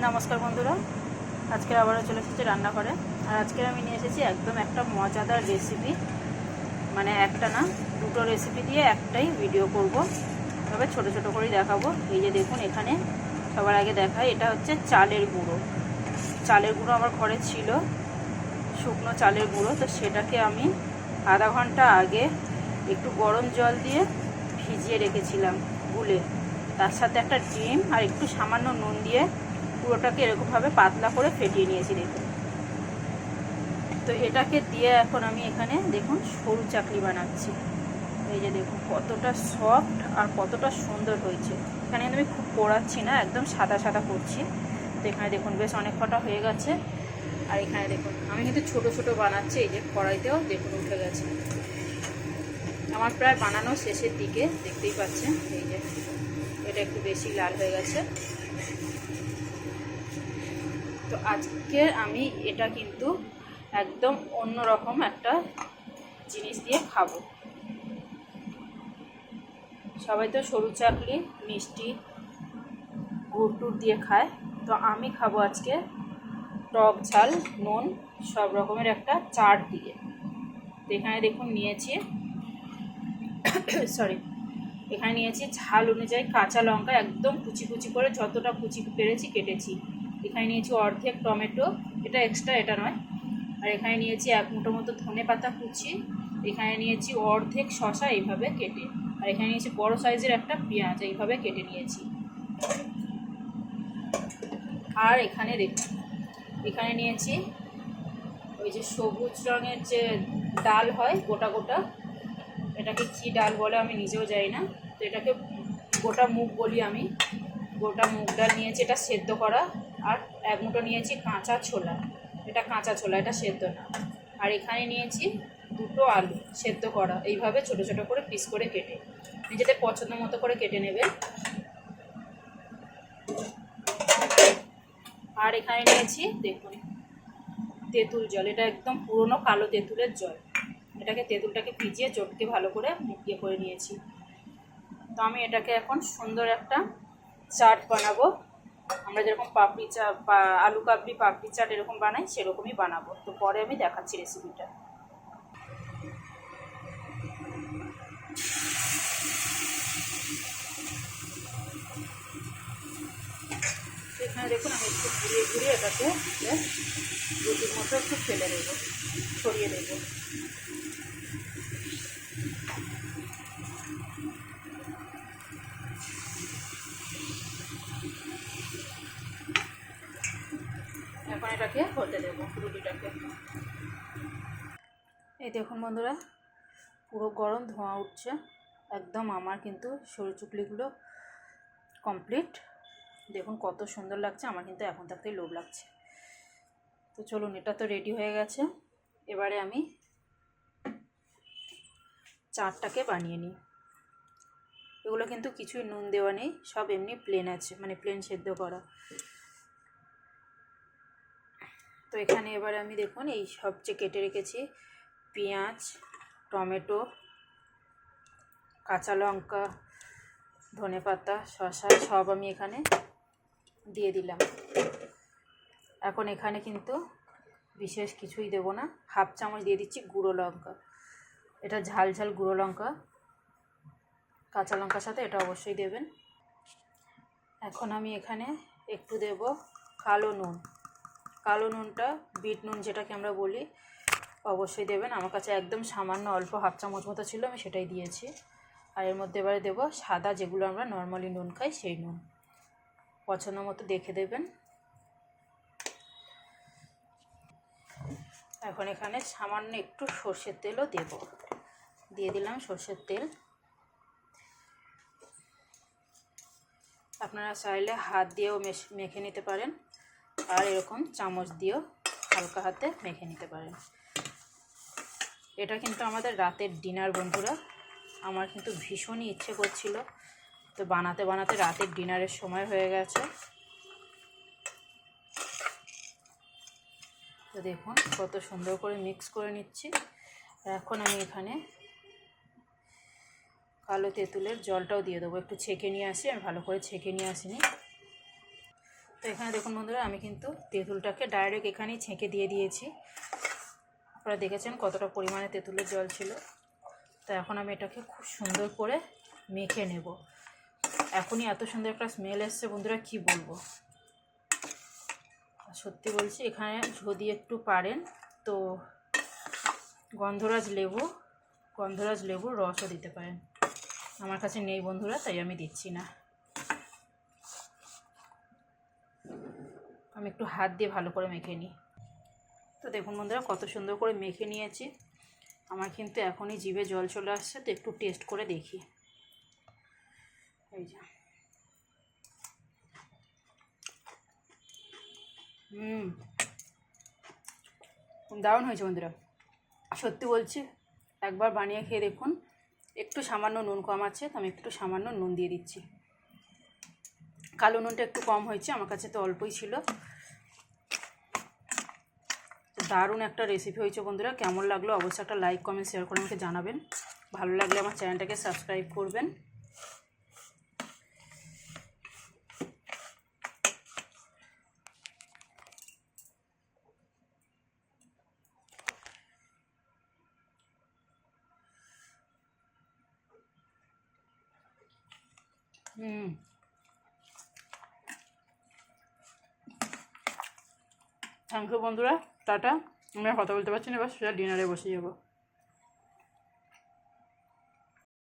নমস্কার বন্ধুরা, আজকে আবারও চলে এসেছি রান্নাঘরে। আর আজকে আমি নিয়ে এসেছি একদম একটা মজাদার রেসিপি, মানে একটা না দুটো রেসিপি দিয়ে একটাই ভিডিও করব, তবে ছোট ছোট করেই দেখাবো। এই যে দেখুন, এখানে সবার আগে দেখাই, এটা হচ্ছে চালের গুঁড়ো। চালের গুঁড়ো আমার ঘরে ছিল, শুকনো চালের গুঁড়ো। তো সেটাকে আমি আধা ঘন্টা আগে একটু গরম জল দিয়ে ভিজিয়ে রেখেছিলাম গুলে, তার সাথে একটা ডিম আর একটু সামান্য নুন দিয়ে পুরোটাকে এরকমভাবে পাতলা করে ফেটিয়ে নিয়েছি। দেখুন, তো এটাকে দিয়ে এখন আমি এখানে দেখুন সরু চাকলি বানাচ্ছি। এই যে দেখুন কতটা সফট আর কতটা সুন্দর হয়েছে। এখানে আমি খুব পোড়াচ্ছি না, একদম সাদা সাদা করছি। তো এখানে দেখুন বেশ অনেক কটা হয়ে গেছে। আর এখানে দেখুন আমি কিন্তু ছোট ছোট বানাচ্ছি। এই যে কড়াইতেও দেখুন উঠে গেছে। আমার প্রায় বানানো শেষের দিকে, দেখতেই পাচ্ছেন। এই যে এটা একটু বেশি লাল হয়ে গেছে। তো আজকে আমি এটা কিন্তু একদম অন্যরকম একটা জিনিস দিয়ে খাবো। সবাই তো সরু চাকলি মিষ্টি গুড় টুড় দিয়ে খায়, তো আমি খাবো আজকে টক ঝাল নুন সব রকমের একটা চাট দিয়ে। তো এখানে দেখুন নিয়েছি এখানে নিয়েছি ঝাল অনুযায়ী কাঁচা লঙ্কা, একদম কুচি কুচি করে যতটা কুচি পেরেছি কেটেছি। এখানে নিয়েছি অর্ধেক টমেটো, এটা এক্সট্রা, এটা নয়। আর এখানে নিয়েছি এক মুঠো মতো ধনে পাতা কুচি। এখানে নিয়েছি অর্ধেক শসা এইভাবে কেটে। আর এখানে নিয়েছি বড় সাইজের একটা পেঁয়াজ, এইভাবে কেটে নিয়েছি। আর এখানে দেখুন, এখানে নিয়েছি ওই যে সবুজ রঙের যে ডাল হয় গোটা গোটা, এটাকে কী ডাল বলে আমি নিজেও জানি না। তো এটাকে গোটা মুগ বলি আমি। গোটা মুগ ডাল নিয়েছি, এটা সেদ্ধ করা। আর এক মুঠো নিয়েছি কাঁচা ছোলা, এটা কাঁচা ছোলা, এটা সেদ্ধ না। আর এখানে নিয়েছি দুটো আলু সেদ্ধ করা, এইভাবে ছোট ছোট করে পিস করে কেটে নিজেদের পছন্দ মতো করে কেটে নেবে। আর এখানে নিয়েছি দেখুন তেঁতুল জল, এটা একদম পুরনো কালো তেঁতুলের জল। তেঁতুলটাকে ভিজিয়ে চটকে ভালো করে মুখিয়ে করে নিয়েছি। তো আমি এটাকে এখন সুন্দর একটা চাট বানাবো। আমরা যেরকম পাপড়ি চাট বা আলু কাবলি পাপড়ি চাট এরকম বানাই, সেরকমই বানাবো। তো পরে আমি দেখাচ্ছি রেসিপিটা। এখানে দেখুন আমি একটু ঘুরিয়ে ঘুরিয়ে এটাকে রুটির মতো একটু ফেলে দেবো, ছড়িয়ে দেবো। এখন এটাকে হতে দেবো রুটিটাকে। এই দেখুন বন্ধুরা, পুরো গরম ধোঁয়া উঠছে একদম। আমার কিন্তু সরু চুকলিগুলো কমপ্লিট। দেখুন কত সুন্দর লাগছে, আমার কিন্তু এখন থাকতেই লোভ লাগছে। তো চলুন, এটা তো রেডি হয়ে গেছে। এবারে আমি চাটটাকে বানিয়ে নিই। এগুলো কিন্তু কিছুই নুন দেওয়া নেই, সব এমনি প্লেন আছে, মানে প্লেন সেদ্ধ করা। তো এখানে এবারে আমি দেখুন এই সবচেয়ে কেটে রেখেছি পেঁয়াজ, টমেটো, কাঁচা লঙ্কা, ধনেপাতা, শসা সব আমি এখানে দিয়ে দিলাম। এখন এখানে কিন্তু বিশেষ কিছুই দেব না, হাফ চামচ দিয়ে দিচ্ছি গুঁড়ো লঙ্কা। এটা ঝাল ঝাল গুঁড়ো লঙ্কা, কাঁচা লঙ্কার সাথে এটা অবশ্যই দেবেন। এখন আমি এখানে একটু দেব কালো নুন। কালো নুনটা বিট নুন যেটাকে আমরা বলি, অবশ্যই দেবেন। আমার কাছে একদম সামান্য অল্প হাফ চামচ মতো ছিল, আমি সেটাই দিয়েছি। আর এর মধ্যে এবারে দেবো সাদা, যেগুলো আমরা নর্মালি নুন খাই সেই নুন, পছন্দ মতো দেখে দেবেন। এখন এখানে সামান্য একটু সর্ষের তেলও দেব, দিয়ে দিলাম সর্ষের তেল। আপনারা চাইলে হাত দিয়েও মেখে নিতে পারেন, আর এরকম চামচ দিয়েও হালকা হাতে মেখে নিতে পারেন। এটা কিন্তু আমাদের রাতের ডিনার বন্ধুরা। আমার কিন্তু ভীষণই ইচ্ছে করছিল, তো বানাতে বানাতে রাতের ডিনারের সময় হয়ে গেছে। তো দেখুন কত সুন্দর করে মিক্স করে নিচ্ছি। এখন আমি এখানে কালো তেঁতুলের জলটাও দিয়ে দেবো, একটু ছেঁকে নিয়ে আসি, আমি ভালো করে ছেঁকে নিয়ে আসিনি। তো এখানে দেখুন বন্ধুরা, আমি কিন্তু তেঁতুলটাকে ডাইরেক্ট এখানেই ছেঁকে দিয়ে দিয়েছি। আপনারা দেখেছেন কতটা পরিমাণে তেঁতুলের জল ছিল। তো এখন আমি এটাকে খুব সুন্দর করে মেখে নেব। এখনই এত সুন্দর একটা স্মেল এসছে বন্ধুরা, কি বলবো। সত্যি বলছি, এখানে যদি একটু পারেন তো গন্ধরাজ লেবুর রসও দিতে পারেন। আমার কাছে নেই বন্ধুরা, তাই আমি দিচ্ছি না। আমি একটু হাত দিয়ে ভালো করে মেখে নিই। তো দেখুন বন্ধুরা, কত সুন্দর করে মেখে নিয়েছি। আমার কিন্তু এখনই জিভে জল চলে আসছে, তো একটু টেস্ট করে দেখি। এই যে, দারুণ হয়েছে বন্ধুরা, সত্যি বলছি। একবার বানিয়ে খেয়ে দেখুন। একটু সামান্য নুন কম আছে, তো আমি একটু সামান্য নুন দিয়ে দিচ্ছি। কালো নুনটা একটু কম হয়েছে, আমার কাছে তো অল্পই ছিল। দারুণ একটা রেসিপি হয়েছে বন্ধুরা। কেমন লাগলো অবশ্যই একটা লাইক কমেন্ট শেয়ার করে আমাকে জানাবেন। ভালো লাগলে আমার চ্যানেলটাকে সাবস্ক্রাইব করবেন। থ্যাংক ইউ বন্ধুরা, টাটা। আমি আর কথা বলতে পারছি না, এবার সোজা ডিনারে বসে যাবো।